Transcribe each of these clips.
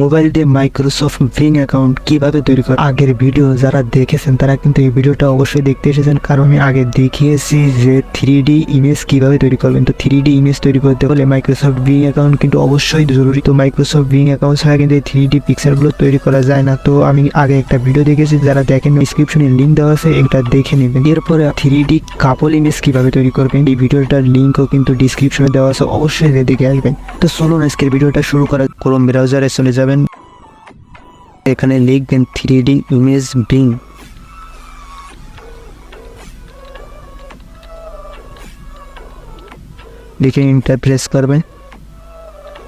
Mobile দিয়ে Microsoft being account কিভাবে তৈরি করে আগের ভিডিও যারা দেখেছেন তারা কিন্তু এই ভিডিওটা অবশ্যই দেখতে এসেছেন, কারণ আমি আগে দেখিয়েছি যে 3D ইমেজ কিভাবে তৈরি করবেন। তো 3D ইমেজ তৈরি করতে হলে মাইক্রোসফট বিং অ্যাকাউন্ট কিন্তু অবশ্যই জরুরি। তো মাইক্রোসফট বিং অ্যাকাউন্ট ছাড়া কিন্তু এই 3D পিকচারগুলো তৈরি করা যায় না। তো আমি আগে একটা ভিডিও দেখেছি, যারা দেখেন ডিসক্রিপশনে লিঙ্ক দেওয়া আছে, এটা দেখে নেবেন। এরপরে 3D কাপল ইমেজ কিভাবে তৈরি করবেন এই ভিডিওটার লিঙ্কও কিন্তু ডিসক্রিপশনে দেওয়া আছে, অবশ্যই দেখে আসবেন। তো চলুন আজকের ভিডিওটা শুরু করা। ক্রোম ব্রাউজারে চলে যাবেন, এখানে লিখবেন 3D ইমেজ বিং। লিখে এন্টার প্রেস করবেন।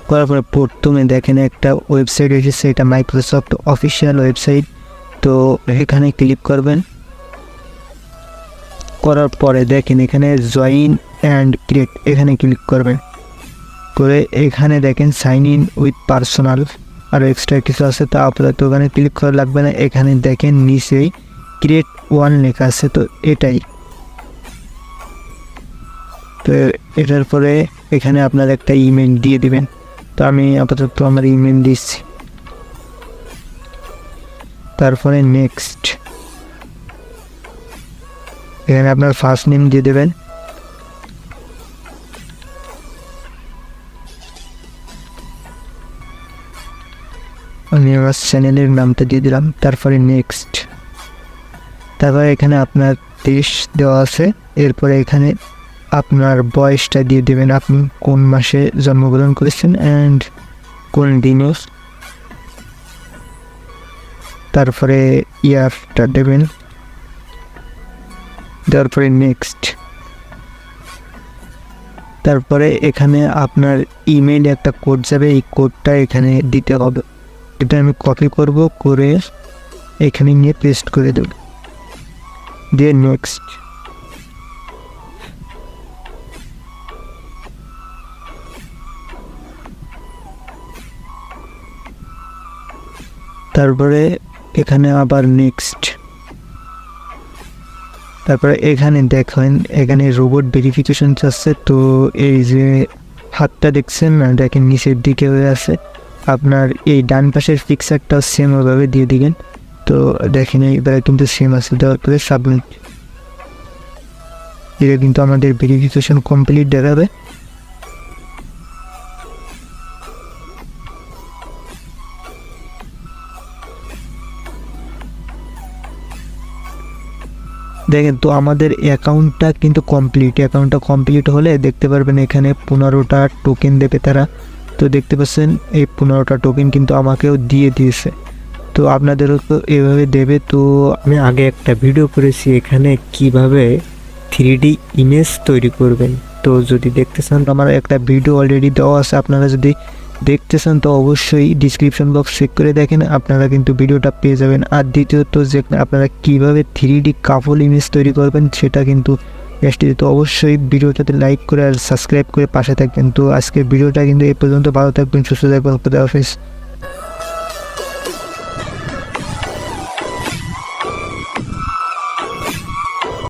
করার পরে প্রথমে দেখেন একটা ওয়েবসাইট এসেছে, এটা মাইক্রোসফট অফিসিয়াল ওয়েবসাইট। তো এখানে ক্লিক করবেন। করার পরে দেখেন এখানে জয়েন অ্যান্ড ক্রিয়েট, এখানে ক্লিক করবেন। করে এখানে দেখেন সাইন ইন উইথ পার্সোনাল আর এক্সট্রা কিছু আছে, তা আপাতত ওখানে ক্লিক করা লাগবে না। এখানে দেখেন নিচেই ক্রিয়েট ওয়ান লেখা আছে, তো এটাই। তো এটার পরে এখানে আপনার একটা ইমেল দিয়ে দিবেন। তো আমি আপাতত আমার ইমেল দিচ্ছি। তারপরে নেক্সট, এখানে আপনার ফার্স্ট নেম দিয়ে দেবেন। আমি আমার চ্যানেলের নামটা দিয়ে দিলাম। তারপরে নেক্সট, তারপরে এখানে আপনার দেশ দেওয়া আছে। এরপরে এখানে আপনার বয়সটা দিয়ে দেবেন, আপনি কোন মাসে জন্মগ্রহণ করেছেন অ্যান্ড কোন দিনে। তারপরে ইয়ারটা দেবেন। তারপরে নেক্সট, তারপরে এখানে আপনার ইমেইলে একটা কোড যাবে, এই কোডটা এখানে দিতে হবে। এটা আমি কপি করব, করে এখানে নিয়ে পেস্ট করে দেব, দিয়ে নেক্সট। তারপরে এখানে আবার নেক্সট। তারপরে এখানে দেখেন এখানে রোবট ভেরিফিকেশন আছে। তো এই যে হাতটা দেখছেন না, দেখেন নিচের দিকে হয়ে আছে। আপনার এই ডান পাশের পিকচারটাও সেম ওভাবে দিয়ে দিবেন। তো দেখেন এইবারে কিন্তু সেম আছে, দেওয়ার পরে সাবমিট। এটা কিন্তু আমাদের ভেরিফিকেশন কমপ্লিট দেখাবে। দেখেন তো আমাদের অ্যাকাউন্টটা কিন্তু কমপ্লিট। অ্যাকাউন্টটা কমপ্লিট হলে দেখতে পারবেন এখানে 15টা টোকেন দেবে তারা। তো দেখতে পাচ্ছেন এই 15টা টোকেন কিন্তু আমাকেও দিয়ে দিয়েছে। তো আপনাদেরও তো এভাবে দেবে। তো আমি আগে একটা ভিডিও করেছি এখানে কিভাবে 3D ইমেজ তৈরি করবেন। তো যদি দেখতে চান, আমার একটা ভিডিও অলরেডি দেওয়া আছে, আপনারা যদি দেখতে চান তো অবশ্যই ডিসক্রিপশন বক্স চেক করে দেখেন, আপনারা কিন্তু ভিডিওটা পেয়ে যাবেন। আর দ্বিতীয়ত যে আপনারা কীভাবে 3D কাপল ইমেজ তৈরি করবেন সেটা কিন্তু তো অবশ্যই ভিডিওটাতে লাইক করে আর সাবস্ক্রাইব করে পাশে থাকবেন। তো আজকের ভিডিওটা কিন্তু এই পর্যন্ত। ভালো থাকবেন, সুস্থ থাকবেন, খুদা হাফেজ।